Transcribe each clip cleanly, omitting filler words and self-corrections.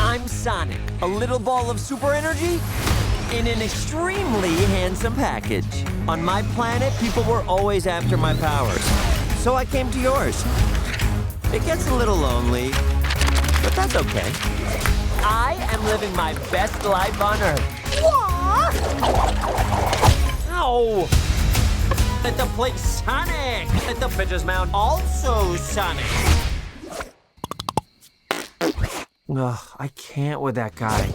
I'm Sonic, a little ball of super energy in an extremely handsome package. On my planet, people were always after my powers, so I came to yours. It gets a little lonely, but that's okay. I am living my best life on Earth. Ow! Let the plate Sonic! Let the pitcher's mound also Sonic! Ugh, I can't with that guy.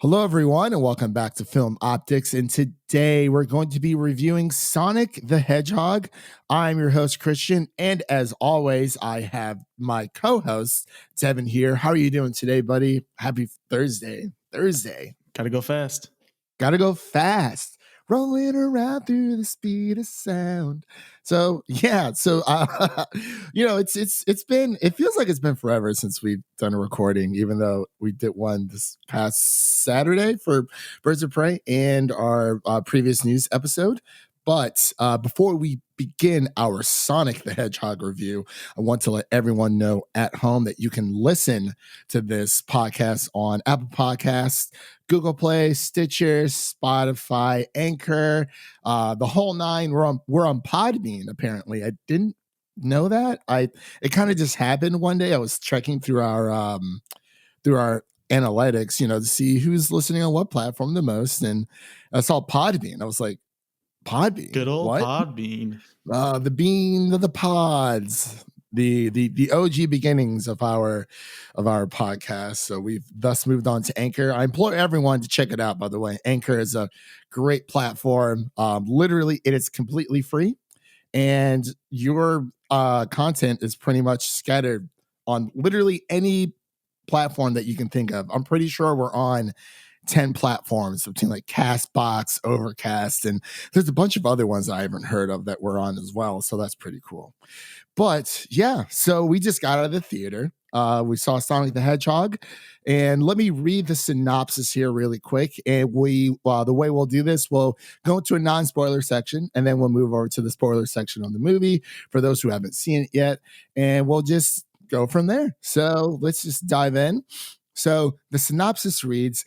Hello, everyone, and welcome back to Film Optics. And today we're going to be reviewing Sonic the Hedgehog. I'm your host, Christian, and as always, I have my co-host, Devin, here. How are you doing today, buddy? Happy Thursday. Gotta go fast. Rolling around through the speed of sound. So yeah, it feels like it's been forever since we've done a recording, even though we did one this past Saturday for Birds of Prey and our previous news episode. But before we begin our Sonic the Hedgehog review, I want to let everyone know at home that you can listen to this podcast on Apple Podcasts, Google Play, Stitcher, Spotify, Anchor, the whole nine. We're on Podbean, apparently. I didn't know that. It kind of just happened one day. I was checking through our analytics, to see who's listening on what platform the most, and I saw Podbean. I was like, Podbean, good old what? Podbean, the bean of the pods, the OG beginnings of our podcast. So we've thus moved on to Anchor. I implore everyone to check it out. By the way, Anchor is a great platform. Literally, it is completely free, and your content is pretty much scattered on literally any platform that you can think of. I'm pretty sure we're on 10 platforms between like Castbox, Overcast, and there's a bunch of other ones I haven't heard of that we're on as well. So that's pretty cool. But yeah, so we just got out of the theater. We saw Sonic the Hedgehog, and let me read the synopsis here really quick. And the way we'll do this, we'll go into a non-spoiler section, and then we'll move over to the spoiler section on the movie for those who haven't seen it yet, and we'll just go from there. So let's just dive in. So the synopsis reads: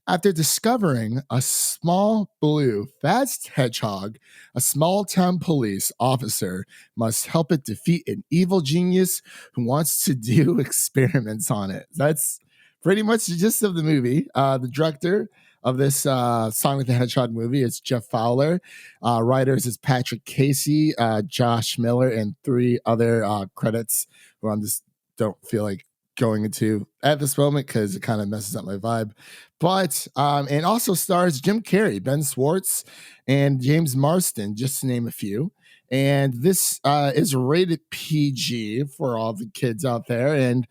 after discovering a small blue fast hedgehog, a small town police officer must help it defeat an evil genius who wants to do experiments on it. That's pretty much the gist of the movie. The director of this Sonic the Hedgehog movie is Jeff Fowler. Writers is Patrick Casey, Josh Miller, and three other credits who I'm just don't feel like going into at this moment because it kind of messes up my vibe. But and also stars Jim Carrey, Ben Schwartz, and James Marsden, just to name a few. And this is rated PG for all the kids out there. And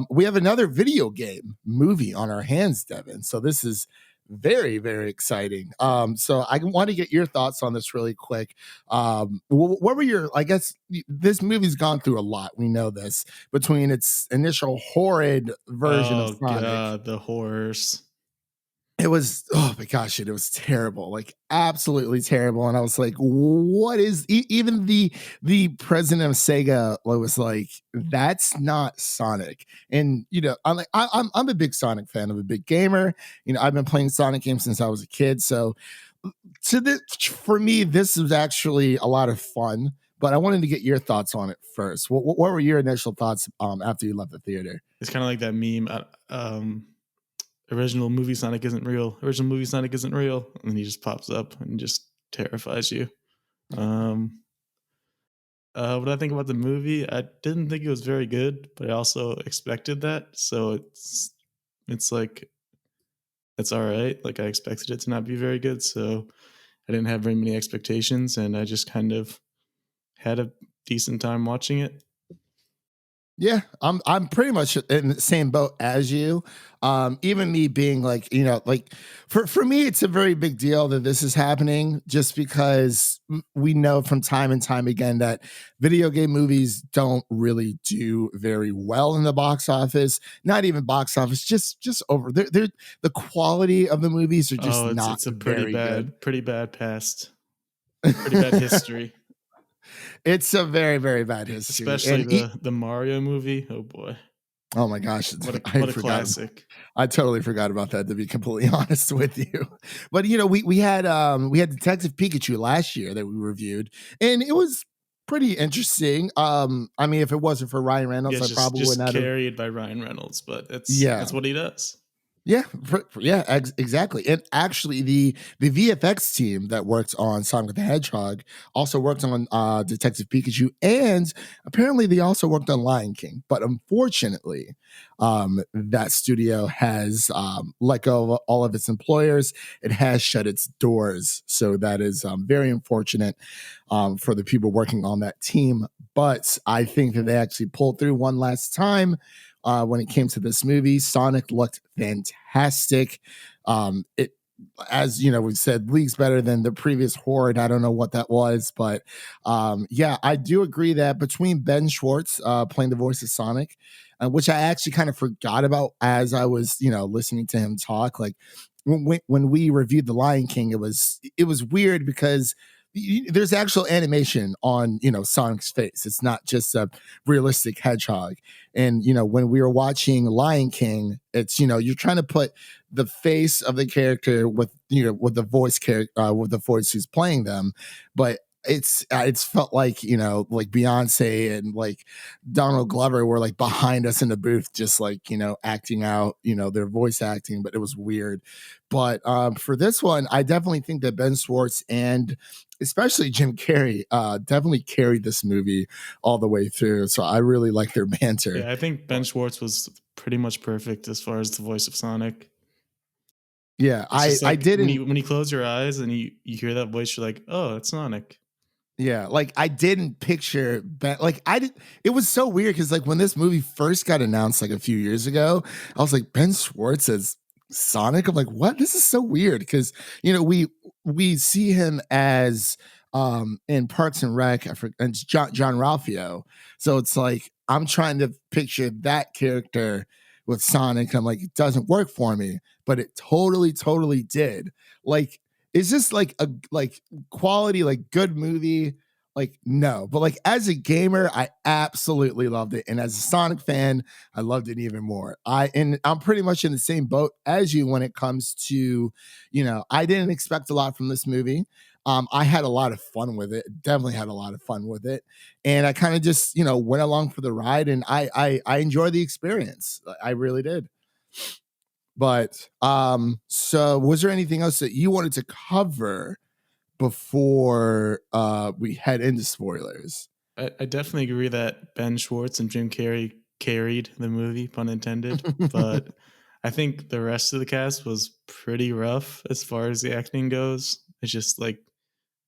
we have another video game movie on our hands, Devin. So this is very, very exciting. So I want to get your thoughts on this really quick. What were your, I guess this movie's gone through a lot. We know this, between its initial horrid version of Sonic. God, the horrors. It was, oh my gosh, it was terrible, like absolutely terrible. And I was like, what is, even the president of Sega was like, that's not Sonic. And, I'm a big Sonic fan. I'm a big gamer. I've been playing Sonic games since I was a kid. So for me, this was actually a lot of fun, but I wanted to get your thoughts on it first. What were your initial thoughts after you left the theater? It's kind of like that meme. Original movie Sonic isn't real. Original movie Sonic isn't real. And then he just pops up and just terrifies you. What I think about the movie, I didn't think it was very good, but I also expected that. So it's like, it's all right. Like I expected it to not be very good. So I didn't have very many expectations, and I just kind of had a decent time watching it. Yeah, I'm pretty much in the same boat as you. Even me being like, like for me, it's a very big deal that this is happening, just because we know from time and time again that video game movies don't really do very well in the box office. Not even box office, just over. They're the quality of the movies are just not. It's a pretty bad past. Pretty bad history. It's a very, very bad history. Especially And the Mario movie. Oh boy. oh my gosh. What a classic. I totally forgot about that, to be completely honest with you. But we had Detective Pikachu last year that we reviewed, and it was pretty interesting. I mean, if it wasn't for Ryan Reynolds, I probably just wouldn't have carried by Ryan Reynolds, but that's what he does. Yeah, exactly. And actually, the VFX team that worked on Sonic the Hedgehog also worked on Detective Pikachu, and apparently they also worked on Lion King. But unfortunately, that studio has let go of all of its employers. It has shut its doors, so that is very unfortunate for the people working on that team. But I think that they actually pulled through one last time. When it came to this movie, Sonic looked fantastic. It, as you know, we said, leagues better than the previous horde. I don't know what that was, but yeah, I do agree that between Ben Schwartz playing the voice of Sonic, which I actually kind of forgot about as I was, listening to him talk. Like when we reviewed The Lion King, it was weird because there's actual animation on Sonic's face. It's not just a realistic hedgehog. And when we were watching Lion King, it's you're trying to put the face of the character with with the voice with the voice who's playing them, but it's felt like like Beyonce and like Donald Glover were like behind us in the booth, just like acting out their voice acting, but it was weird. But for this one, I definitely think that Ben Schwartz and especially Jim Carrey definitely carried this movie all the way through. So I really like their banter. Yeah, I think Ben Schwartz was pretty much perfect as far as the voice of Sonic. Yeah, I didn't. When you close your eyes and you hear that voice, you're like, oh, it's Sonic. Yeah, like I didn't picture Ben. Like I did. It was so weird because like when this movie first got announced like a few years ago, I was like, Ben Schwartz as Sonic. I'm like, what? This is so weird because we see him as in Parks and Rec, and John Ralphio. So it's like I'm trying to picture that character with Sonic. And I'm like, it doesn't work for me, but it totally did. Like, is this like a quality, like good movie? Like, no, but like as a gamer, I absolutely loved it. And as a Sonic fan, I loved it even more. I'm pretty much in the same boat as you when it comes to, I didn't expect a lot from this movie. I had a lot of fun with it. Definitely had a lot of fun with it. And I kind of just, went along for the ride, and I enjoyed the experience. I really did. But so was there anything else that you wanted to cover before we head into spoilers? I definitely agree that Ben Schwartz and Jim Carrey carried the movie, pun intended. But I think the rest of the cast was pretty rough as far as the acting goes. It's just like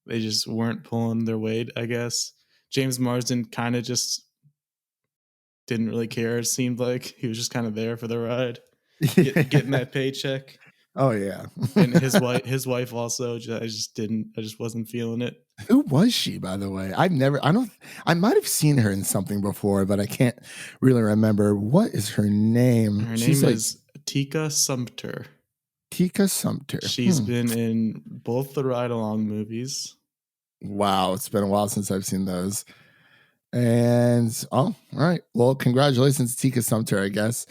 they just weren't pulling their weight, I guess. James Marsden kind of just didn't really care. It seemed like he was just kind of there for the ride, getting that paycheck. Oh yeah. And his wife also. I just wasn't feeling it. Who was she, by the way? I might have seen her in something before, but I can't really remember. What is her name? Her name is Tika Sumpter. Tika Sumpter. She's been in both the Ride Along movies. Wow, it's been a while since I've seen those. And all right. Well, congratulations, Tika Sumpter, I guess.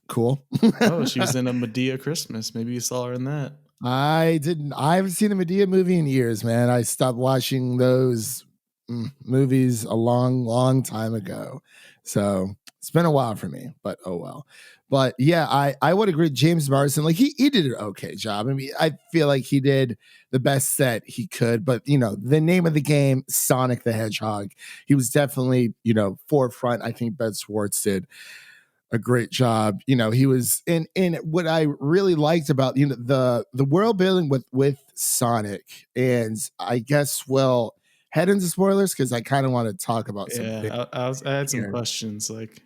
Cool. Oh, she was in a Medea Christmas. Maybe you saw her in that. I didn't. I haven't seen a Medea movie in years, man. I stopped watching those movies a long time ago. So it's been a while for me, but oh well. But yeah, I would agree. James Marsden, like he did an okay job. I mean, I feel like he did the best that he could. But the name of the game, Sonic the Hedgehog, he was definitely forefront. I think Ben Schwartz did a great job. He was in what I really liked about the world building with Sonic. And I guess we'll head into spoilers because I kind of want to talk about some. Yeah, I had some questions. Like,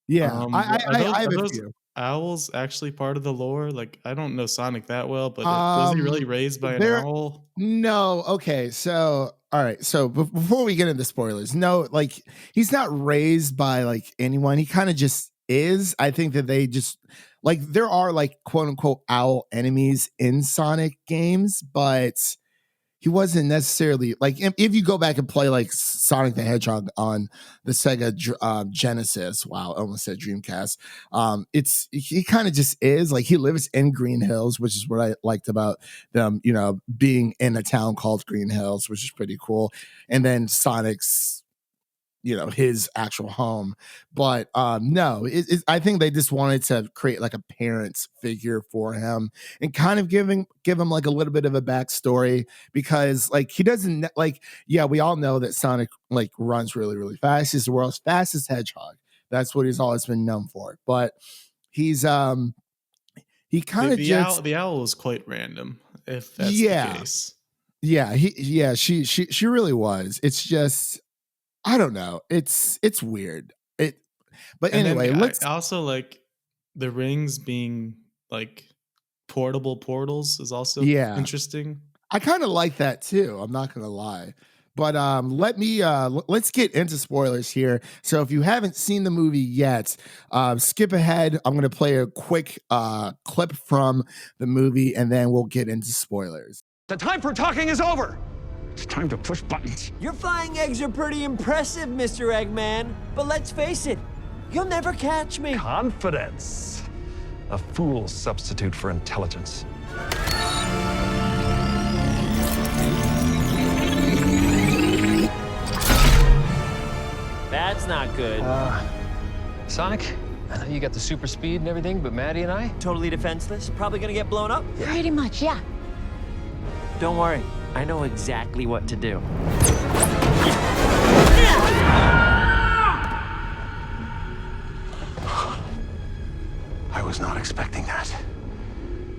yeah, I have a few. Owls actually part of the lore? Like, I don't know Sonic that well, but was he really raised by an owl? No. Okay. So, all right. So before we get into spoilers, no, like he's not raised by like anyone. He kind of just is. I think that they just like there are like quote unquote owl enemies in Sonic games, but he wasn't necessarily like if you go back and play like Sonic the Hedgehog on the Sega Genesis. Wow, I almost said Dreamcast. He kind of just is like he lives in Green Hills, which is what I liked about them. Being in a town called Green Hills, which is pretty cool. And then Sonic's his actual home, but no, I think they just wanted to create like a parent's figure for him and kind of give him like a little bit of a backstory, because like he doesn't like, yeah, we all know that Sonic like runs really, really fast. He's the world's fastest hedgehog. That's what he's always been known for. But he's he kind of the owl was quite random, if that's the case. Yeah, she really was. It's just, I don't know. It's weird. But anyway, let's I also like the rings being like portable portals is also interesting. I kind of like that too. I'm not gonna lie. But let's get into spoilers here. So if you haven't seen the movie yet, skip ahead. I'm gonna play a quick clip from the movie, and then we'll get into spoilers. The time for talking is over. It's time to push buttons. Your flying eggs are pretty impressive, Mr. Eggman. But let's face it, you'll never catch me. Confidence. A fool's substitute for intelligence. That's not good. Sonic, I know you got the super speed and everything, but Maddie and I? Totally defenseless? Probably gonna get blown up? Pretty much, yeah. Don't worry. I know exactly what to do. I was not expecting that.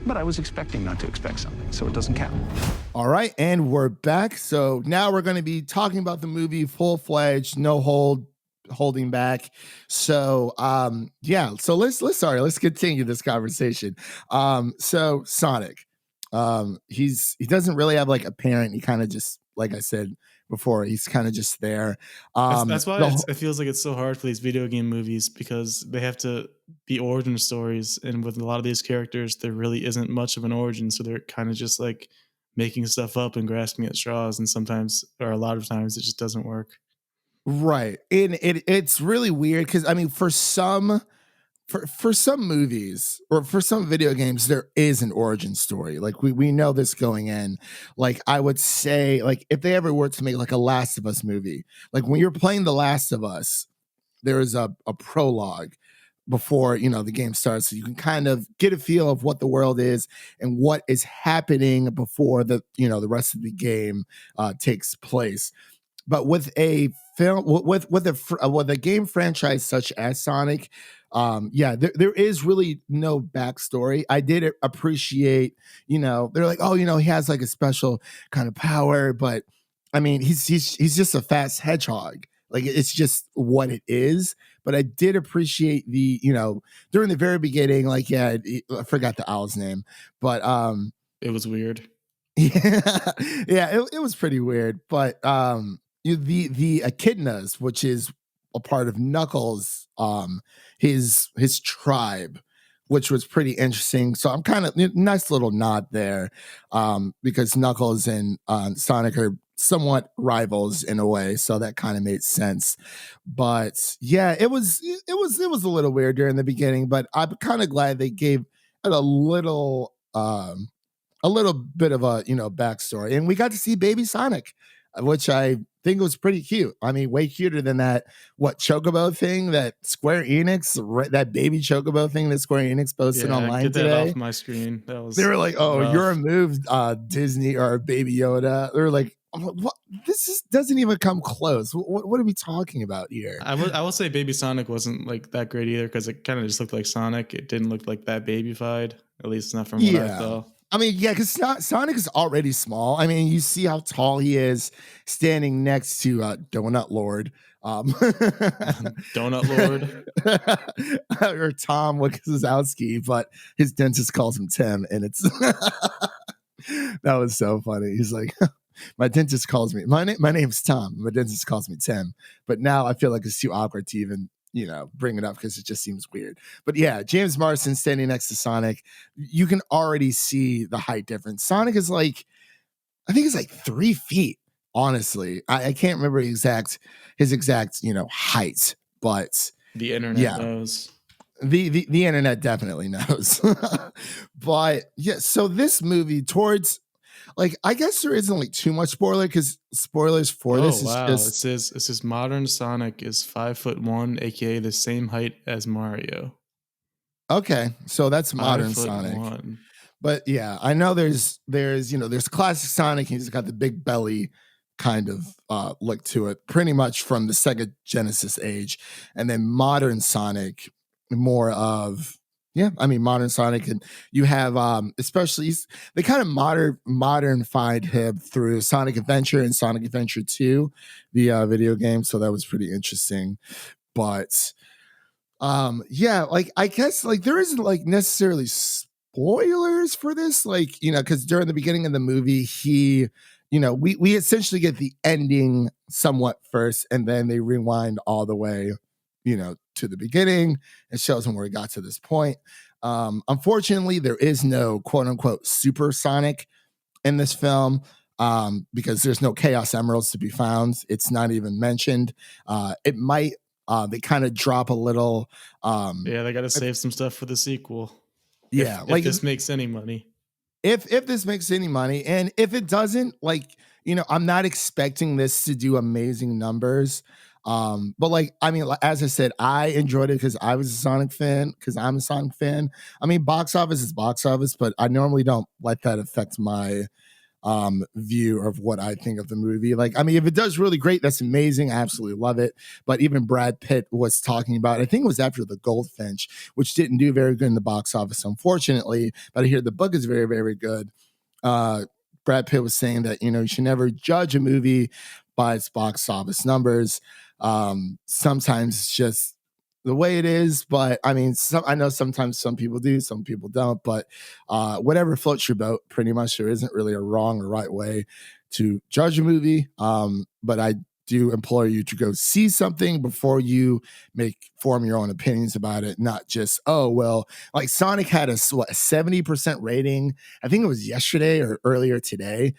But I was expecting not to expect something, so it doesn't count. All right, and we're back. So now we're going to be talking about the movie full-fledged, no holding back. So so let's continue this conversation. So Sonic, he doesn't really have like a parent. He kind of just, like I said before, he's kind of just there. That's why it feels like it's so hard for these video game movies, because they have to be origin stories, and with a lot of these characters there really isn't much of an origin, so they're kind of just like making stuff up and grasping at straws, and sometimes, or a lot of times, it just doesn't work. Right. And it's really weird because I mean, for some movies or for some video games, there is an origin story. Like we know this going in. Like I would say, like if they ever were to make like a Last of Us movie, like when you're playing The Last of Us, there is a prologue before the game starts, so you can kind of get a feel of what the world is and what is happening before the rest of the game takes place. But with a film, with a game franchise such as Sonic, there is really no backstory. I did appreciate, they're like, oh, he has like a special kind of power, but I mean, he's just a fast hedgehog. Like it's just what it is. But I did appreciate the, during the very beginning, like, I forgot the owl's name, but it was weird. It was pretty weird. But the echidnas, which is a part of Knuckles, his tribe, which was pretty interesting. So I'm kind of nice little nod there, because Knuckles and Sonic are somewhat rivals in a way, so that kind of made sense. But yeah, it was a little weird during the beginning, but I'm kind of glad they gave it a little bit of a backstory, and we got to see baby Sonic, which I think was pretty cute. I mean, way cuter than that chocobo thing that Square Enix, that baby chocobo thing that Square Enix posted online get that today. off my screen. They were like, "Oh, rough. You're removed, Disney or Baby Yoda." They were like, "What? This doesn't even come close. What are we talking about here?" I will say, Baby Sonic wasn't like that great either, because it kind of just looked like Sonic. It didn't look like that babyfied, at least not from what I thought. I mean, yeah, because Sonic is already small. I mean, you see how tall he is standing next to Donut Lord. Donut Lord. Or Tom Wachowski, but his dentist calls him Tim, and it's that was so funny. He's like, my dentist calls me, my name's Tom, my dentist calls me Tim, but now I feel like it's too awkward to even bring it up because it just seems weird. But yeah, James Marsden standing next to Sonic, you can already see the height difference. Sonic is like, I think it's like 3 feet. Honestly, I can't remember his exact height, but The internet yeah, knows. the internet definitely knows. But yeah, so this movie towards like I guess there isn't like too much spoilers for this. Oh It's wow! just It says modern Sonic is 5'1", aka the same height as Mario. okay. So that's modern Sonic. 5'1". But yeah, I know there's there's classic Sonic. He's got the big belly kind of look to it, pretty much from the Sega Genesis age, and then modern Sonic, more of modern Sonic, and you have especially they kind of modernfied him through Sonic Adventure and Sonic Adventure 2, the video game. So that was pretty interesting, but yeah, like I guess like there isn't like necessarily spoilers for this, like because during the beginning of the movie he we essentially get the ending somewhat first, and then they rewind all the way to the beginning. It shows them where we got to this point. Unfortunately, there is no quote unquote super Sonic in this film, because there's no Chaos Emeralds to be found. It's not even mentioned. It might they kind of drop a little Yeah, they got to save some stuff for the sequel. yeah, if this makes any money. If this makes any money, and if it doesn't, like I'm not expecting this to do amazing numbers. But like I mean, as I said, I enjoyed it because I was a Sonic fan, because I'm a Sonic fan. I mean, box office is box office, but I normally don't let that affect my view of what I think of the movie. Like, I mean, if it does really great, that's amazing. I absolutely love it. But even Brad Pitt was talking about, I think it was after The Goldfinch, which didn't do very good in the box office, unfortunately. But I hear the book is very, very good. Brad Pitt was saying that, you should never judge a movie by its box office numbers. Sometimes it's just the way it is, but I mean, I know sometimes some people do, some people don't, but whatever floats your boat, pretty much. There isn't really a wrong or right way to judge a movie, but I do implore you to go see something before you form your own opinions about it, not just, oh, well, like Sonic had a 70% rating. I think it was yesterday or earlier today,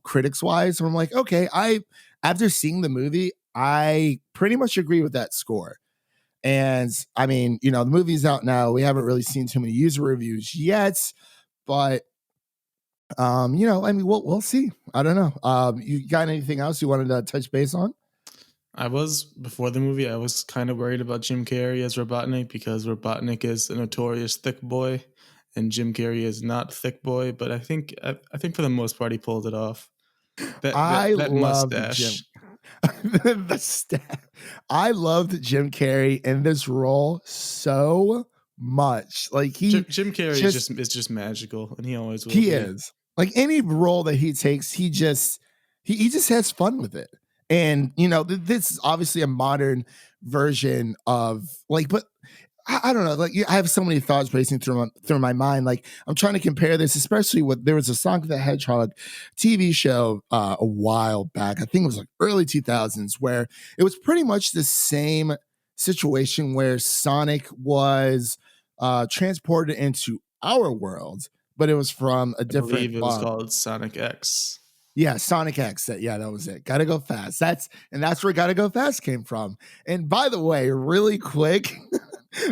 critics wise. I'm like, okay, after seeing the movie, I pretty much agree with that score. And I mean, the movie's out now. We haven't really seen too many user reviews yet, but I mean, we'll see. I don't know. You got anything else you wanted to touch base on? Before the movie, I was kind of worried about Jim Carrey as Robotnik, because Robotnik is a notorious thick boy and Jim Carrey is not thick boy, but I think for the most part he pulled it off. That mustache. I loved Jim Carrey in this role so much. Like Jim Carrey is just magical, and he always will. He is. Like any role that he takes, he just has fun with it. And this is obviously a modern version of like, but I don't know. Like I have so many thoughts racing through my mind. Like I'm trying to compare this, especially with there was a Sonic the Hedgehog TV show a while back. I think it was like early 2000s, where it was pretty much the same situation where Sonic was transported into our world, but it was from a different. I believe it was called Sonic X. Yeah, Sonic X. That was it. Gotta go fast. That's where Gotta Go Fast came from. And by the way, really quick,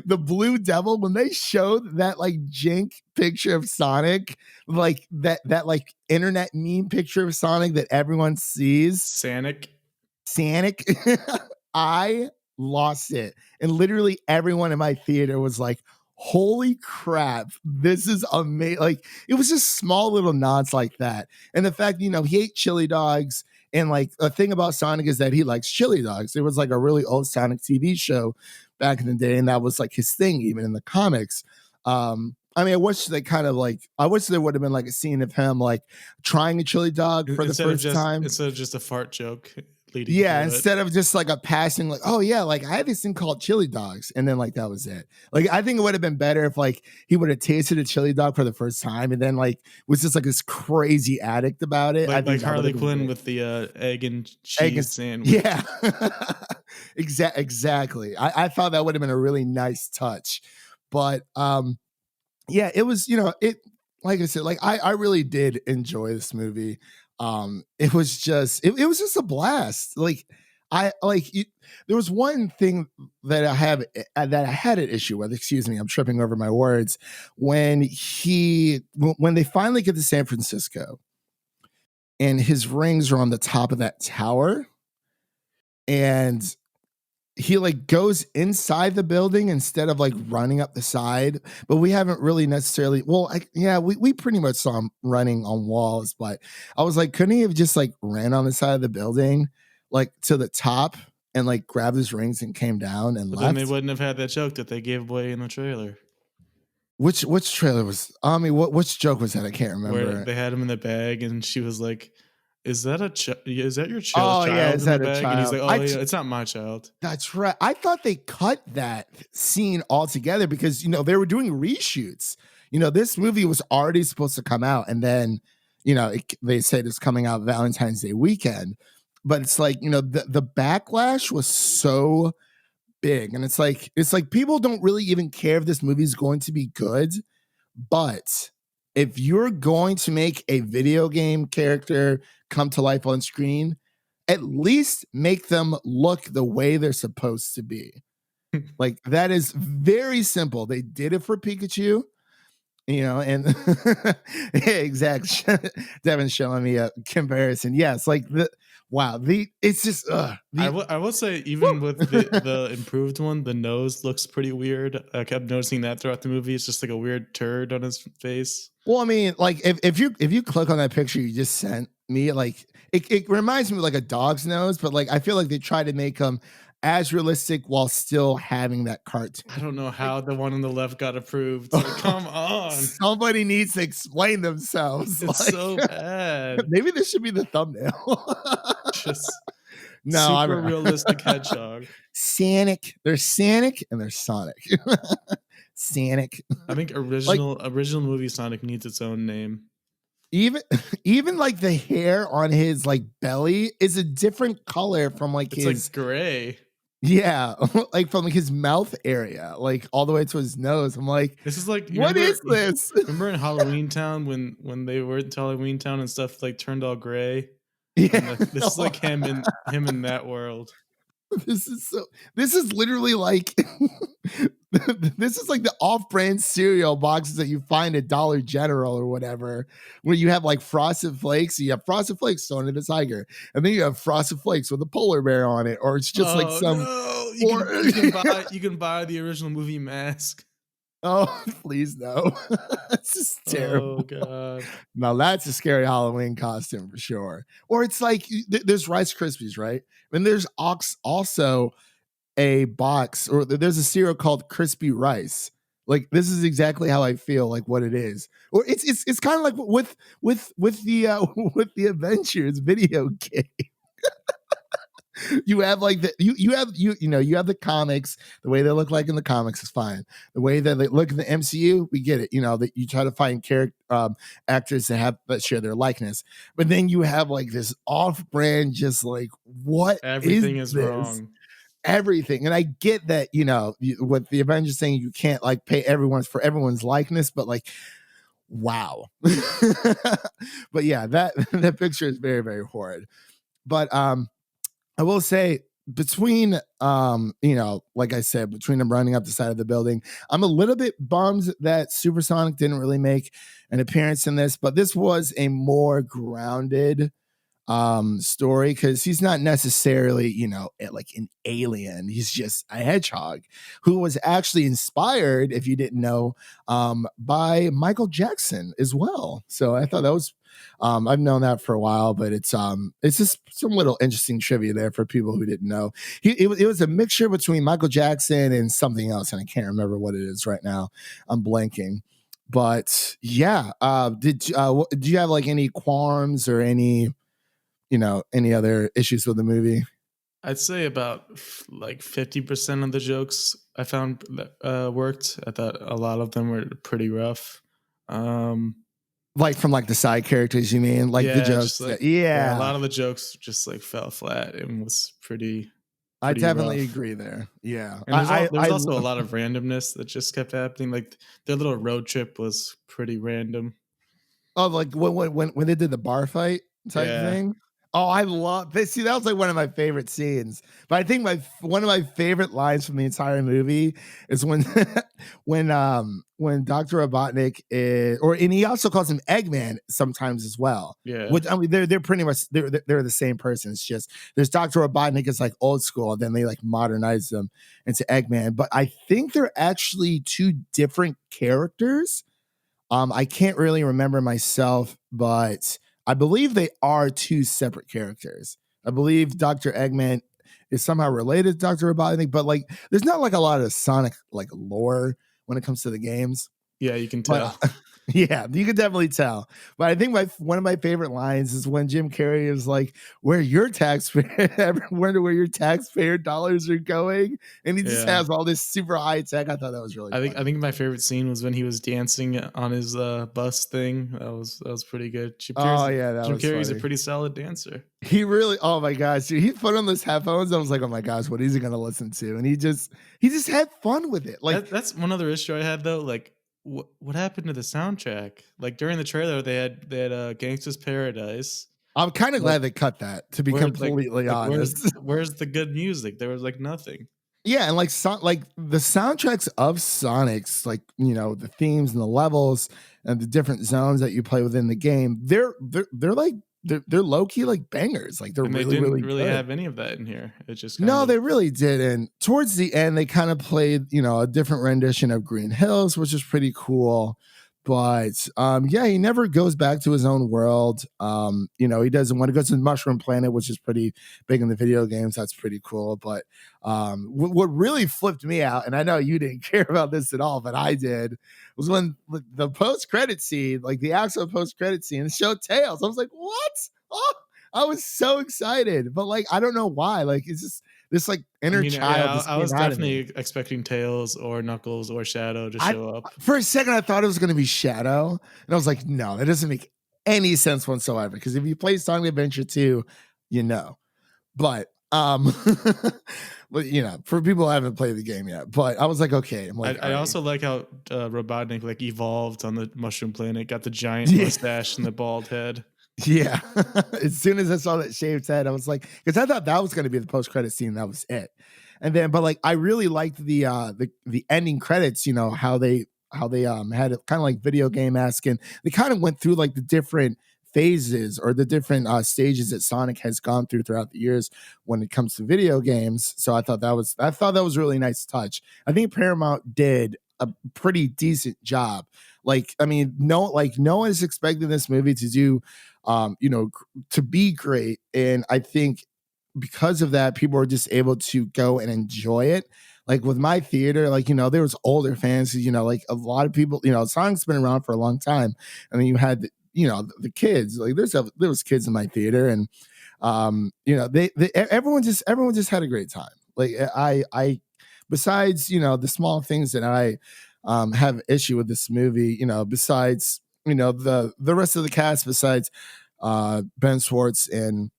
the Blue Devil, when they showed that like jank picture of Sonic, like that like internet meme picture of Sonic that everyone sees, Sonic, I lost it. And literally everyone in my theater was like, holy crap, this is amazing. Like it was just small little nods like that. And the fact, he ate chili dogs. And like a thing about Sonic is that he likes chili dogs. It was like a really old Sonic TV show back in the day, and that was like his thing, even in the comics. I mean, I wish there would have been like a scene of him like trying a chili dog for the first time. Instead of just a fart joke. Yeah, instead of just like a passing, like, oh yeah, like I have this thing called chili dogs, and then like that was it. Like I think it would have been better if like he would have tasted a chili dog for the first time, and then like was just like this crazy addict about it. Like Harley Quinn with the egg and cheese sandwich. Yeah, exactly. I thought that would have been a really nice touch, but yeah, it was. It like I said, like I really did enjoy this movie. It was just it was just a blast. Like there was one thing that that I had an issue with. Excuse me, I'm tripping over my words. When they finally get to San Francisco, and his rings are on the top of that tower, and he like goes inside the building instead of like running up the side. But we haven't really necessarily, we pretty much saw him running on walls, but I was like, couldn't he have just like ran on the side of the building like to the top and like grabbed his rings and came down and But left? then they wouldn't have had that joke that they gave away in the trailer. Which trailer was, which joke was that? I can't remember. Where they had him in the bag and she was like, is that your Oh, child yeah, is in the that a bag? And he's child? like, yeah, it's not my child. That's right. I thought they cut that scene altogether because, they were doing reshoots. This movie was already supposed to come out. And then, they said it's coming out Valentine's Day weekend. But it's like, the backlash was so big. And it's like people don't really even care if this movie is going to be good. But if you're going to make a video game character come to life on screen, at least make them look the way they're supposed to be. Like, that is very simple. They did it for Pikachu, and yeah, exactly. Devin's showing me a comparison. Yes, like it's just I will say, even with the improved one, the nose looks pretty weird. I kept noticing that throughout the movie. It's just like a weird turd on his face. Well, I mean, like if you click on that picture you just sent me, like it reminds me of like a dog's nose, but like I feel like they try to make them as realistic while still having that cartoon. I don't know how the one on the left got approved. Like, come on. Somebody needs to explain themselves. It's so bad. Maybe this should be the thumbnail. Just super realistic hedgehog. Sonic. There's Sonic and there's Sonic. Sonic. I think original movie Sonic needs its own name. Even like the hair on his like belly is a different color from like it's like gray. Yeah, like from like his mouth area, like all the way to his nose. I'm like, this is like, what is this? Remember in Halloween Town when they were in Halloween Town and stuff like turned all gray? Yeah, this is like him in that world. This is literally like this is like the off-brand cereal boxes that you find at Dollar General or whatever, where you have like Frosted Flakes. You have Frosted Flakes thrown at a tiger, and then you have Frosted Flakes with a polar bear on it, or it's just like some. No. You can buy the original movie mask. Oh, please no! It's just terrible. Oh god! Now that's a scary Halloween costume for sure. Or it's like there's Rice Krispies, right? And there's also a box, or there's a cereal called Crispy Rice. Like, this is exactly how I feel like what it is. Or it's kind of like with the with the Avengers video game. You have like you have the comics. The way they look like in the comics is fine. The way that they look in the MCU, we get it. That you try to find actors that share their likeness, but then you have like this off-brand, just like what everything is wrong. Everything, and I get that with the Avengers saying you can't like pay everyone's likeness, but like, wow. But yeah, that picture is very, very horrid. But I will say, between like I said, between them running up the side of the building, I'm a little bit bummed that Supersonic didn't really make an appearance in this, but this was a more grounded story, because he's not necessarily like an alien. He's just a hedgehog who was actually inspired, if you didn't know, by Michael Jackson as well. So I thought that was I've known that for a while, but it's just some little interesting trivia there for people who didn't know. It was a mixture between Michael Jackson and something else, and I can't remember what it is right now. I'm blanking. But yeah, do you have like any qualms or any other issues with the movie? I'd say about like 50% of the jokes I found worked. I thought a lot of them were pretty rough. Like from like the side characters, you mean? Like the jokes? A lot of the jokes just like fell flat and was pretty I definitely rough. agree there. Yeah. And there's also a lot of randomness that just kept happening. Like their little road trip was pretty random. Oh, like when they did the bar fight? type thing. Oh, I love this. See, that was like one of my favorite scenes. But I think one of my favorite lines from the entire movie is when when Dr. Robotnik and he also calls him Eggman sometimes as well. Yeah. Which I mean they're pretty much they're the same person. It's just there's Dr. Robotnik is like old school, and then they like modernize them into Eggman. But I think they're actually two different characters. I can't really remember myself, but I believe they are two separate characters. I believe Dr. Eggman is somehow related to Dr. Robotnik, but like there's not like a lot of Sonic like lore when it comes to the games. Yeah, you can tell. Yeah, you can definitely tell. But I think one of my favorite lines is when Jim Carrey is like, where your taxpayer wonder where your taxpayer dollars are going. And he just has all this super high tech. I thought that was really I think my favorite scene was when he was dancing on his bus thing. That was pretty good. Jim Carrey's a pretty solid dancer. He really, oh my gosh, dude, he put on those headphones. I was like, oh my gosh, what is he gonna listen to? And he just had fun with it. Like that's one other issue I had though. Like what happened to the soundtrack? Like during the trailer, they had Gangsta's Paradise. I'm kind of glad they cut that, to be completely honest. Where's the good music? There was like nothing. Yeah, and like the soundtracks of Sonic's, like, you know, the themes and the levels and the different zones that you play within the game, they're low key like bangers. Like they're really really have any of that in here. It just they really didn't. Towards the end, they kind of played, you know, a different rendition of Green Hills, which is pretty cool. But he never goes back to his own world. You know, he doesn't want to go to the Mushroom Planet, which is pretty big in the video games. That's pretty cool. But what really flipped me out, and I know you didn't care about this at all, but I did, was when the post-credit scene, like the actual post-credit scene, showed Tails. I was like, what? Oh, I was so excited. But like, I don't know why. Like, it's just this like inner child. I was definitely expecting Tails or Knuckles or Shadow to show up. For a second, I thought it was going to be Shadow, and I was like, no, that doesn't make any sense whatsoever. Because if you play Sonic Adventure 2, you know. But but you know, for people who haven't played the game yet. But I was like, okay. I'm like, I also like how Robotnik like evolved on the Mushroom Planet, got the giant mustache and the bald head. Yeah. As soon as I saw that shaved head, I was like, because I thought that was going to be the post-credit scene. That was it. And then, but like, I really liked the ending credits, you know, how they had it kind of like video game-esque, and they kind of went through like the different phases or the different stages that Sonic has gone through throughout the years when it comes to video games. So I thought that was a really nice touch. I think Paramount did a pretty decent job. Like, I mean, no one is expecting this movie to do, you know, to be great. And I think because of that, people are just able to go and enjoy it. Like with my theater, like, you know, there was older fans, you know, like a lot of people, you know, Sonic's been around for a long time. I mean, you had, you know, the kids, like there was kids in my theater, and, you know, everyone just had a great time. Like I, besides, you know, the small things that I, have issue with this movie, you know, besides, you know, the rest of the cast, besides Ben Schwartz and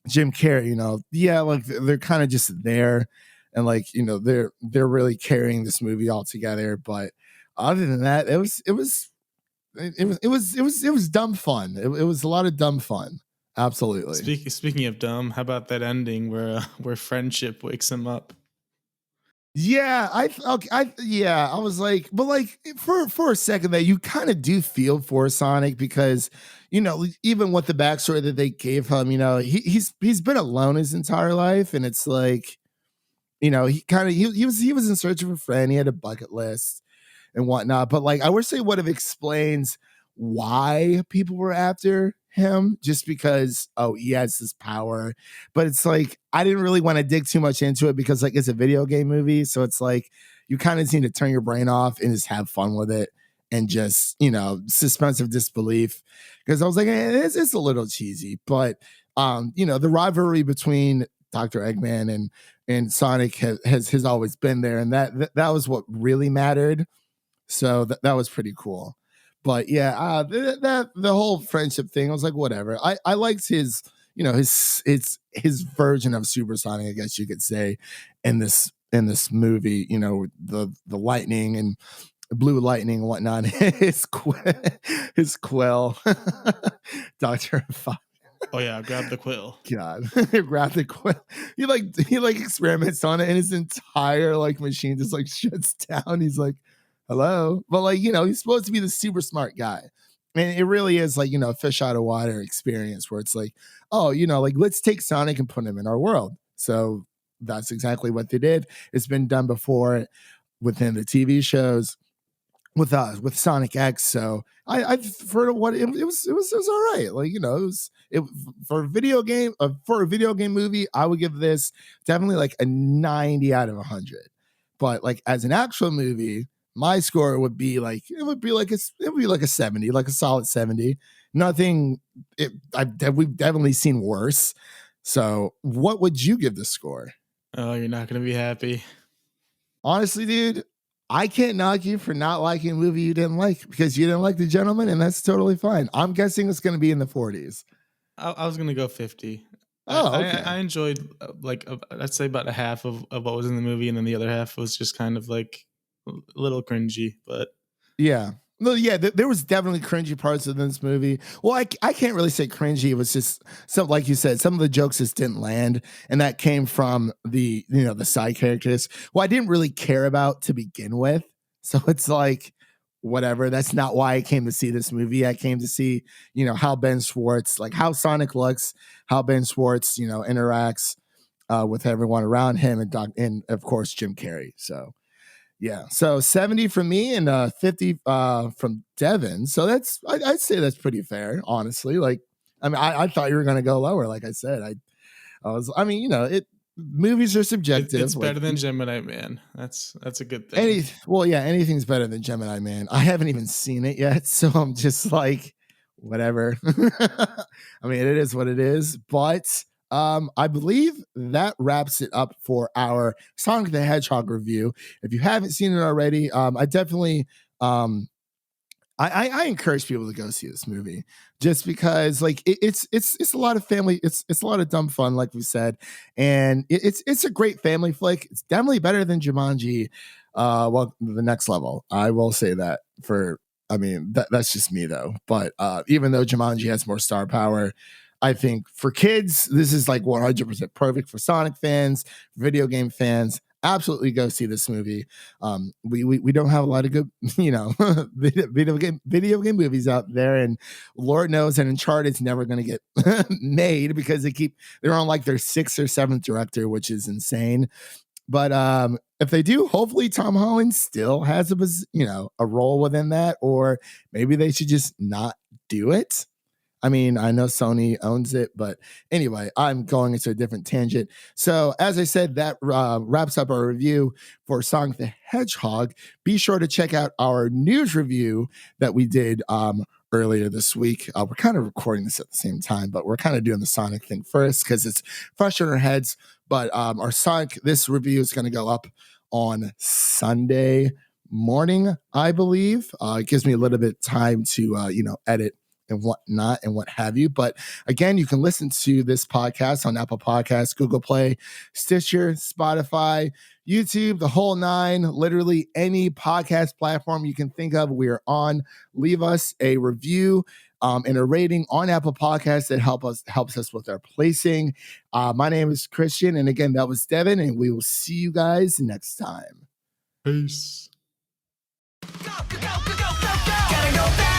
Jim Carrey, you know, like they're kind of just there, and like, you know, they're really carrying this movie all together. But other than that, it was dumb fun. It was a lot of dumb fun. Absolutely. Speaking of dumb, how about that ending where friendship wakes him up? Yeah, I was like, but like for a second that you kind of do feel for Sonic, because, you know, even with the backstory that they gave him, you know, he's been alone his entire life, and it's like, you know, he was in search of a friend. He had a bucket list and whatnot, but like I wish they would have explained why people were after him, just because, oh, he has this power. But it's like, I didn't really want to dig too much into it, because like it's a video game movie, so it's like you kind of need to turn your brain off and just have fun with it, and just, you know, suspense of disbelief, because I was like, it's a little cheesy. But you know, the rivalry between Dr. Eggman and Sonic has always been there, and that was what really mattered. So that was pretty cool. But yeah, the whole friendship thing, I was like, whatever. I liked his, you know, his version of Supersonic, I guess you could say, in this movie. You know, the lightning and blue lightning and whatnot. his quill, Dr. Oh yeah, grab the quill. God, grab the quill. He like experiments on it, and his entire like machine just like shuts down. He's like, "Hello," but like he's supposed to be the super smart guy, and it really is like a fish out of water experience where it's like, oh, like let's take Sonic and put him in our world. So that's exactly what they did. It's been done before within the TV shows with Sonic X. So I for what it was all right. Like for a video game movie, I would give this definitely like a 90 out of 100. But like as an actual movie, my score would be like a 70, like a solid 70. Nothing. We've definitely seen worse. So what would you give the score? Oh, you're not gonna be happy. Honestly, dude, I can't knock you for not liking a movie you didn't like because you didn't like The Gentleman, and that's totally fine. I'm guessing it's going to be in the 40s. I was gonna go 50. Oh, okay. I enjoyed I'd say about a half of what was in the movie, and then the other half was just kind of like a little cringy. But yeah. Well, yeah, there was definitely cringy parts of this movie. Well, I can't really say cringy. It was just some, like you said, some of the jokes just didn't land, and that came from the the side characters. Well, I didn't really care about to begin with, so it's like whatever. That's not why I came to see this movie. I came to see how Ben Schwartz, like how Sonic looks, how Ben Schwartz interacts with everyone around him, and of course Jim Carrey. So. Yeah, so 70 from me and 50 from Devin. So I'd say that's pretty fair, honestly. Like, I mean, I thought you were gonna go lower. Like I said, movies are subjective. It's better than Gemini Man. That's a good thing. Anything's better than Gemini Man. I haven't even seen it yet, so I'm just like, whatever. I mean, it is what it is, but. I believe that wraps it up for our Sonic the Hedgehog review. If you haven't seen it already, I definitely I encourage people to go see this movie just because like it's a lot of family, it's a lot of dumb fun, like we said, and it's a great family flick. It's definitely better than Jumanji. The next level. I will say that that's just me though. But even though Jumanji has more star power, I think for kids, this is like 100% perfect for Sonic fans, video game fans. Absolutely go see this movie. We don't have a lot of good, video game movies out there, and Lord knows that Uncharted's never going to get made because they're on like their 6th or 7th director, which is insane. But if they do, hopefully Tom Holland still has a role within that, or maybe they should just not do it. I mean, I know Sony owns it, but anyway, I'm going into a different tangent. So as I said, that wraps up our review for Sonic the Hedgehog. Be sure to check out our news review that we did earlier this week. We're kind of recording this at the same time, but we're kind of doing the Sonic thing first because it's fresh in our heads. But our Sonic, this review is going to go up on Sunday morning, I believe. It gives me a little bit of time to, edit and whatnot and what have you. But again, you can listen to this podcast on Apple Podcasts, Google Play, Stitcher, Spotify, YouTube, the whole 9, literally any podcast platform you can think of, we are on. Leave us a review and a rating on Apple Podcasts that helps us with our placing. My name is Christian, and again, that was Devin, and we will see you guys next time. Peace. Go, go, go, go, go, go. Gotta go back.